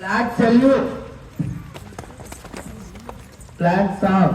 Flag salute. Flag song.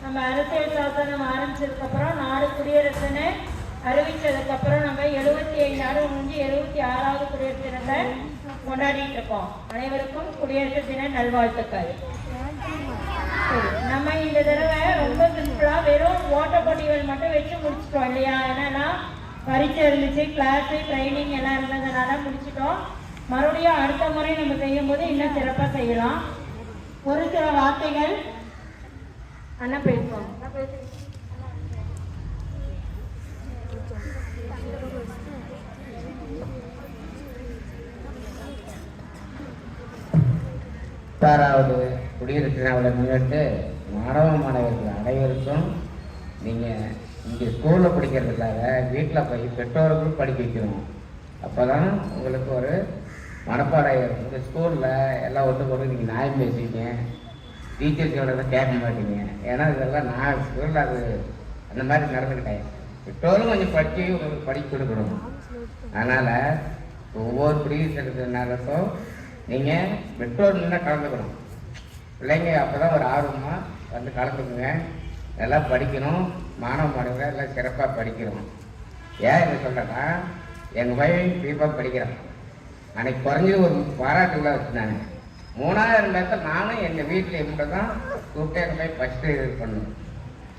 நம்ம அரசியல் சாசனம் ஆரம்பிச்சதுக்கப்புறம் நாடு குடியரசுன்னு அறிவிச்சதுக்கப்புறம் நம்ம 75 நாடு முடிஞ்சு 76வது குடியரசு தினத்தை கொண்டாடிட்டு இருக்கோம். அனைவருக்கும் குடியரசு தின நல்வாழ்த்துக்கள். நம்ம இந்த தடவை ரொம்ப சிம்பிளா வெறும் ஓட்ட போட்டிகள் மட்டும் வச்சு முடிச்சிட்டோம் இல்லையா? என்னன்னா பரீட்சை இருந்துச்சு, கிளாஸு, ட்ரைனிங் எல்லாம் இருந்ததுனால முடிச்சிட்டோம். மறுபடியும் அடுத்த முறை நம்ம செய்யும் போது இன்னும் சிறப்பாக செய்யலாம். ஒரு சில வார்த்தைகள் அண்ணா பேசுவோம். ஆறாவது குடியரசு தினத்தை முன்னிட்டு மாணவர்கள் அனைவருக்கும் நீங்கள் இங்கே ஸ்கூலில் படிக்கிறதுக்காக வீட்டில் போய் பெற்றோர்களும் படிக்க வைக்கணும். அப்போ தான் உங்களுக்கு ஒரு மனப்பாடம் இருக்கும். இந்த ஸ்கூலில் எல்லாம் ஒன்று போட்டு நீங்கள் நியாயம் பேசுவீங்க, டீச்சர்ஸ் எவ்வளோ கேட்க மாட்டீங்க. ஏன்னா இதெல்லாம் நான் ஸ்கூலில் அது அந்த மாதிரி நடந்துக்கிட்டேன். பெற்றோரும் கொஞ்சம் படித்து உங்களுக்கு படிக்க கொடுக்கணும். அதனால் ஒவ்வொரு குடியரசு நேரத்தும் நீங்கள் பெற்றோர்கள்னா கலந்துக்கணும். பிள்ளைங்க அப்போ தான் ஒரு ஆர்வமாக வந்து கலந்துக்குங்க. எல்லாம் படிக்கணும். மாணவர்கள் எல்லாம் சிறப்பாக படிக்கணும். ஏன் என்ன சொல்கிறேன்னா, எங்கள் பையன் தீபாக படிக்கிறான். அன்றைக்கி குறைஞ்சது ஒரு பாராட்டு விழா வச்சுருந்தாங்க. 3000 பேர்த்த நானும் எங்கள் வீட்டில் எப்படி தான் கூப்பிட்டு எங்கள் போய் ஃபஸ்ட்டு இது பண்ணணும்.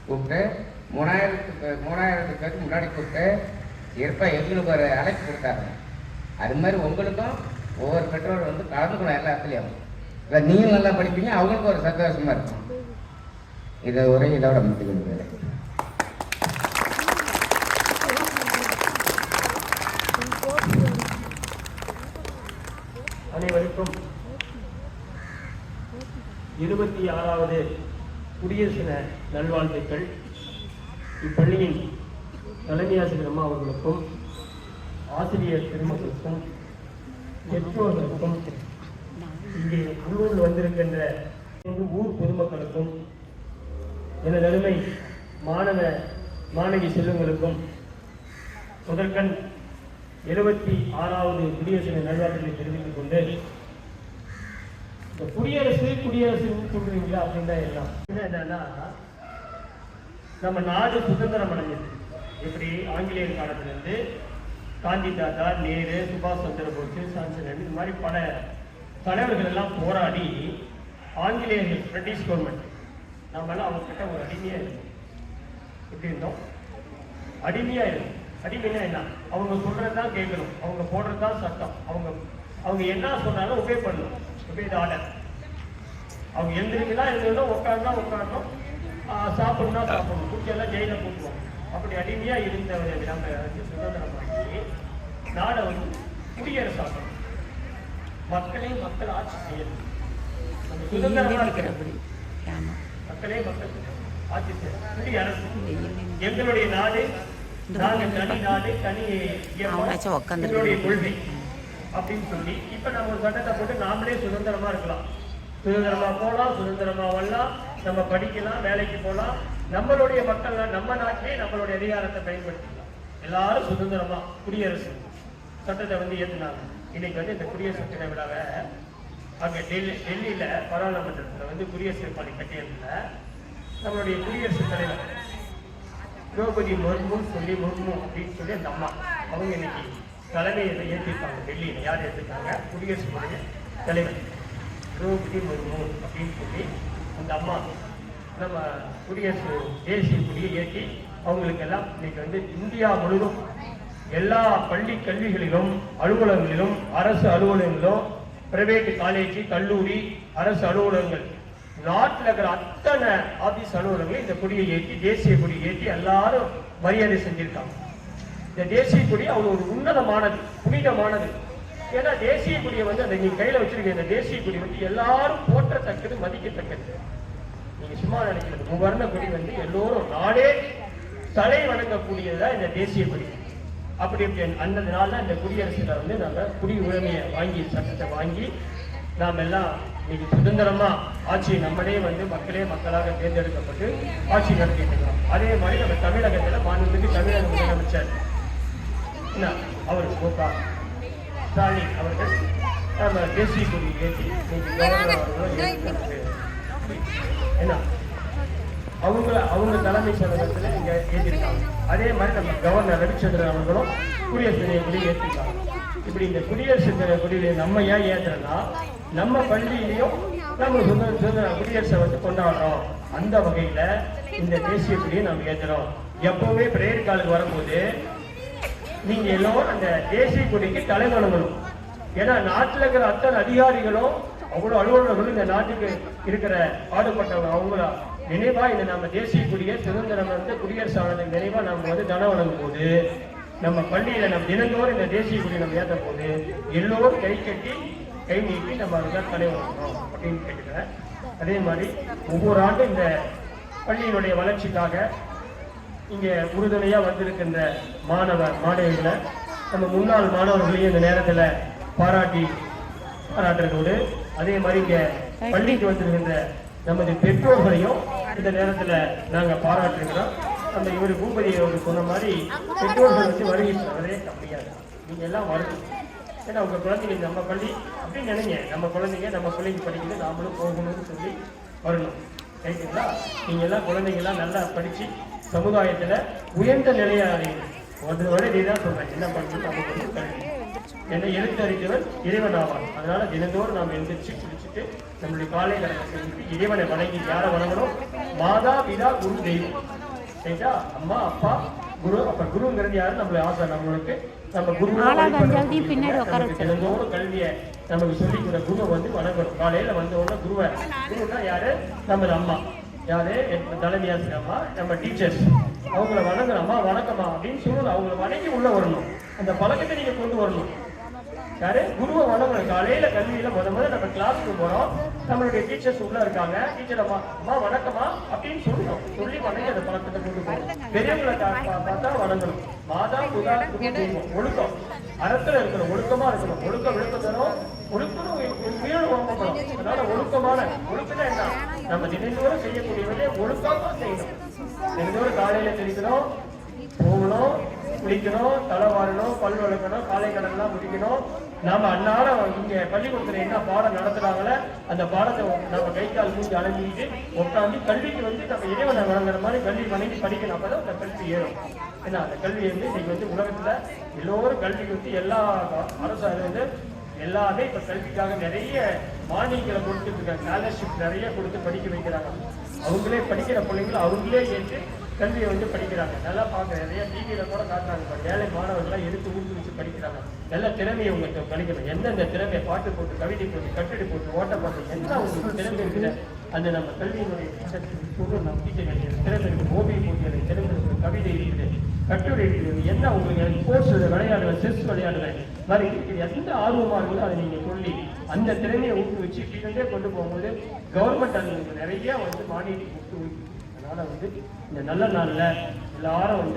கூப்பிட்டு 3000 பேருக்கு முன்னாடி கூப்பிட்டு இருப்பா எங்களுக்கு ஒரு அழைப்பு கொடுத்தாங்க. அது மாதிரி உங்களுக்கும் ஒவ்வொரு பெற்றோர்கள் வந்து கலந்துக்கணும் எல்லாத்துலேயும். இல்லை நீங்களும் நல்லா படிப்பீங்க, அவங்களுக்கும் ஒரு சந்தோஷமாக இருக்கும். இதை ஒரே இதோட முடிச்சுக்கணும். அனைவருக்கும் 26வது குடியரசு தின நல்வாழ்த்துக்கள். இப்பள்ளியின் தலைமை ஆசிரியர் அம்மா அவர்களுக்கும் ஆசிரியர் பெருமக்களுக்கும் பெற்றோர்களுக்கும் இங்கே உள்ளூரில் வந்திருக்கின்ற ஊர் பொதுமக்களுக்கும் எனது அருமை மாணவ மாணவி செல்வங்களுக்கும் முதற்கண் 76வது குடியரசு தின நல்வாழ்த்துக்களை தெரிவித்துக் கொண்டு, இந்த குடியரசுன்னு சொல்றீங்களா அப்படின்னா எல்லாம் என்னன்னா, நம்ம நாடு சுதந்திரம் அடைஞ்சது எப்படி ஆங்கிலேயர் காலத்திலிருந்து காந்தி தாத்தா, நேரு, சுபாஷ் சந்திர போஸ், சான்சலர் இந்த மாதிரி பல தலைவர்கள் எல்லாம் போராடி ஆங்கிலேயர்கள் பிரிட்டிஷ் கவர்மெண்ட் நம்ம எல்லாம் அவங்க கிட்ட ஒரு அடிமையா இருந்தோம். எப்படி இருந்தோம்? அடிமையா இருந்தோம். அடிமைனா என்ன? அவங்க சொல்றதுதான் கேட்கணும், அவங்க போடுறதுதான் சட்டம், அவங்க என்ன சொன்னாலும் ஒபே பண்ணணும். Obey the order. அவங்க எழுந்திருக்கலாம் எழுந்திருந்தோம், உட்காருனா உட்காரணும், சாப்பிடணும்னா சாப்பிடணும், குடிச்செல்லாம் ஜெயில போட்டுவோம். அப்படி அடிமையா இருந்தவரை நம்ம சுதந்திரமாக்கி நாடை வந்து குடியரசாக்கணும். மக்களே மக்கள் ஆட்சி செய்யணும். நம்ம சுதந்திரமா இருக்கிறபடி மக்களே மக்கள் ஆட்சி செய்யணும். குடியரசு எங்களுடைய நாடு, நாங்க தனி நாடு, தனி எங்களுடைய கொள்கை அப்படின்னு சொல்லி இப்ப நம்ம ஒரு சட்டத்தை போட்டு நாமளே சுதந்திரமா இருக்கலாம். சுதந்திரமா போகலாம், சுதந்திரமா வரலாம், நம்ம படிக்கலாம், வேலைக்கு போகலாம், நம்மளுடைய மக்கள் நம்ம நாட்டிலே நம்மளுடைய அதிகாரத்தை பயன்படுத்திக்கலாம். எல்லாரும் சுதந்திரமா குடியரசு சட்டத்தை வந்து ஏற்றுனாங்க. இன்னைக்கு வந்து இந்த குடியரசு தின விழாவை அங்கே டெல்லியில பாராளுமன்றத்தில் வந்து குடியரசு பள்ளி கட்டியதுல நம்மளுடைய குடியரசுத் தலைவர் திரௌபதி முர்முன்னு சொல்லி அப்படின்னு சொல்லி அந்த அம்மா அவங்க இன்னைக்கு தலைமையை ஏற்றிருக்காங்க. டெல்லியில யார் ஏற்றிருக்காங்க? குடியரசுடைய தலைவர் திரௌபதி முர்மு அப்படின்னு சொல்லி அந்த அம்மா நம்ம குடியரசு தேசிய கொடியை ஏற்றி அவங்களுக்கெல்லாம் இன்னைக்கு வந்து இந்தியா முழுவதும் எல்லா பள்ளி கல்விகளிலும், அலுவலகங்களிலும், அரசு அலுவலகங்களிலும், பிரைவேட் காலேஜ், கல்லூரி, அரசு அலுவலகங்கள், நாட்டில் இருக்கிற அத்தனை ஆபீஸ் அலுவலகங்களும் இந்த கொடியை ஏற்றி, தேசிய கொடியை ஏற்றி எல்லாரும் மரியாதை செஞ்சிருக்காங்க. இந்த தேசிய கொடி அவ்வளவு ஒரு உன்னதமானது, புனிதமானது. ஏன்னா தேசிய கொடியை வந்து அதை நீங்க கையில வச்சிருக்க இந்த தேசிய கொடி வந்து எல்லாரும் போற்றத்தக்கது, மதிக்கத்தக்கது. நீங்க சும்மா நினைக்கிறது முவர்ண கொடி வந்து எல்லோரும் நாடே தலை வணங்கக்கூடியதுதான் இந்த தேசிய கொடி. அப்படி அந்த நாள்ல இந்த குடியரசுல வந்து நம்ம குடி உரிமையை வாங்கி, சட்டத்தை வாங்கி நாம் எல்லாம் இன்னைக்கு சுதந்திரமா ஆட்சி நம்மளே வந்து மக்களே மக்களாக தேர்ந்தெடுக்கப்பட்டு ஆட்சி நடத்திட்டு இருக்கிறோம். அதே மாதிரி நம்ம தமிழகத்துல மாநிலத்துக்கு தமிழக முதலமைச்சர் அவர் மு.க. ஸ்டாலின் அவர்கள் நம்ம தேசிய கொடி ஏற்றி என்ன அவங்க தலைமை செயலகத்துல இங்க ஏற்றிருக்காங்க. அதே மாதிரி நம்ம கவர்னர் ரவிச்சந்திரன் அவர்களும் குடியரசு தின கொடி ஏற்றிருக்காங்க. இப்படி இந்த குடியரசு தின கொடியை நம்ம ஏன் ஏற்றுறோம்னா, நம்ம பள்ளியிலையும் நம்ம சுதந்திர குடியரசை வந்து கொண்டாடுறோம். அந்த வகையில இந்த தேசிய கொடியை நம்ம ஏற்றுறோம். எப்பவுமே பிரேயர் காலுக்கு வரும்போது நீங்க எல்லோரும் அந்த தேசிய கொடிக்கு தலை வணங்கணும். ஏன்னா நாட்டில் இருக்கிற அத்தனை அதிகாரிகளும் அவ்வளவு அலுவலர்களும் இந்த நாட்டுக்கு இருக்கிற பாடுபட்டவங்க அவங்கள நினைவா இந்த நம்ம தேசிய கொடியை சுதந்திரம் வந்து குடியரசு ஆனது நினைவா நம்ம வந்து தன வழங்கும் போது நம்ம பள்ளியில நம்ம தினந்தோறும் இந்த தேசிய கொடி நம்ம ஏற்ற போது எல்லோரும் கை கட்டி கை நீட்டி நம்ம அதுதான் தலை வழங்கணும் அப்படின்னு கேட்டுக்கிறேன். அதே மாதிரி ஒவ்வொரு ஆண்டும் இந்த பள்ளியினுடைய வளர்ச்சிக்காக இங்க உறுதுணையா வந்திருக்கின்ற மாணவிகளை நம்ம முன்னாள் மாணவர்களையும் இந்த நேரத்துல பாராட்டுறதோடு, அதே மாதிரி இங்க பள்ளிக்கு வந்திருக்கின்ற நமது பெற்றோர்களையும் இந்த நேரத்துல நாங்க பாராட்டுகிறோம். நம்ம இவர் பூபதி அவர் சொன்ன மாதிரி பெற்றோர்கள் வந்து வருகிறதே கம்மியாது. நீங்க எல்லாம் வரணும். ஏன்னா உங்க குழந்தைங்க நம்ம பள்ளி அப்படின்னு நினைங்க, நம்ம குழந்தைங்க நம்ம பிள்ளைங்க படிக்கிறது நாமளும் போகணும்னு சொல்லி வரணும். ரைட்டுங்களா? நீங்க எல்லாம் குழந்தைங்கெல்லாம் நல்லா படிச்சு சமுதாயத்துல உயர்ந்த நிலையை அடையணும். ஒரு நீதான் சொல்றேன், என்ன பண்ணணும், நம்ம வந்து கல்வி என்னை எழுத்தறிந்தவர் இறைவன் ஆவார். அதனால தினந்தோறும் நாம் எழுந்திரிச்சு குடிச்சுட்டு நம்மளுடைய காலை கடனை செஞ்சுட்டு இறைவனை வணங்கி, யாரை வணங்கணும்? மாதா, பிதா, குரு, தெய்வம். சரிங்களா? அம்மா, அப்பா, குரு. அப்ப குருங்கிறது யாரு? நம்மள ஆசை, நம்மளுக்கு நம்ம குரு தினந்தோறும் கல்வியை நமக்கு சொல்லிக்கிற குருவை வந்து வணங்கணும். காலையில வந்த உடனே குருன்னா யாரு? நமது அம்மா. யாரு? தலைமை ஆசிரியர் அம்மா, நம்ம டீச்சர்ஸ். அவங்கள வணங்குறோம்மா, வணக்கம்மா அப்படின்னு சொல்லணும். அவங்களை வணங்கி உள்ள வரணும். அந்த பழக்கத்தை நீங்க கொண்டு வரணும். யாரு? குருவை வணங்கணும். காலையில கல்வியில முதல்ல நம்ம கிளாஸுக்கு போறோம், நம்மளுடைய டீச்சர்ஸ் உள்ள இருக்காங்க, டீச்சர் அம்மா அம்மா வணக்கம்மா அப்படின்னு சொல்லணும். சொல்லி வணங்கி அந்த பழக்கத்தை கொண்டு போகணும். பெரியவங்களை பார்த்தா வணங்கணும். மாதா, புதா, தெய்வம், ஒழுக்கம். அறத்துல இருக்கணும், ஒழுக்கமா இருக்கணும். விழுக்க தரும், ஒழுக்கணும் உயர் ஓம்பப்படும். அதனால ஒழுக்கம்னா என்ன? நம்ம தினந்தோறும் செய்யக்கூடியவர்களே ஒழுக்கமா செய்யணும். தினந்தோறும் காலையில தெரிக்கணும், போகணும், குளிக்கணும், தலை வாரணும், பல் வளர்க்கணும், காலை கடன்லாம் முடிக்கணும். நாம அன்னாடம் இங்க பள்ளிக்கூடத்துல என்ன பாடம் நடத்துறாங்களோ அந்த பாடத்தை நம்ம கை கால் மூஞ்சி அலைஞ்சிட்டு உட்காந்து கல்விக்கு நம்ம இறைவனை வழங்குற மாதிரி கல்வி வணங்கி படிக்கணும். அப்பதான் அந்த கல்வி ஏறும். ஏன்னா அந்த கல்வி இன்னைக்கு உலகத்துல எல்லோரும் கல்விக்கு எல்லா அரசு எல்லாமே இப்ப கல்விக்காக நிறைய மானியங்களை கொடுத்துட்டு இருக்காங்க. ஸ்காலர்ஷிப் நிறைய கொடுத்து படிக்க வைக்கிறாங்க. அவங்களே படிக்கிற பிள்ளைங்களை அவங்களே ஏற்று கல்வியை படிக்கிறாங்க. நல்லா பார்க்க நிறைய டிவியில கூட காட்டுறாங்க. ஏழை மாணவர்கள்லாம் எடுத்து ஊக்குவிச்சு படிக்கிறாங்க. நல்ல திறமையை உங்களுக்கு படிக்கணும். எந்தெந்த திறமையை பாட்டு போட்டு, கவிதை போட்டு, கட்டுரை போட்டு, ஓட்ட பாட்டு, என்ன உங்களுக்கு திறமை இருக்குது அந்த நம்ம கல்வியினுடைய திறமை இருக்குது. ஓவிய போட்டியில் திறமை இருக்குது, கவிதை இருக்குது, கட்டுரை இருக்குது. என்ன உங்களுக்கு ஸ்போர்ட்ஸ் விளையாடுவேன், செஸ் விளையாடுவேன் மாதிரி இருக்குது. எந்த ஆர்வமா இருக்குதோ அதை நீங்க சொல்லி அந்த திறமையை ஊக்குவிச்சு கீழே கொண்டு போகும்போது கவர்மெண்ட் அது நிறைய மானியத்தை ஊக்குவிக்கும். அதனால இந்த நல்ல நாள்ல எல்லாரும்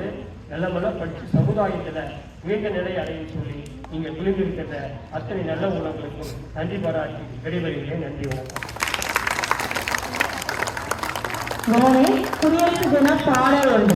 நல்ல படிச்சு சமுதாயத்துல உயர்ந்த நிலை அடையும் சொல்லி நீங்க குளிர்ந்திருக்கிற அத்தனை நல்ல உள்ளவங்களுக்கும் நன்றி பாராட்டி விடைபெறுகிறேன். நன்றி. குடியரசு தின பாடல்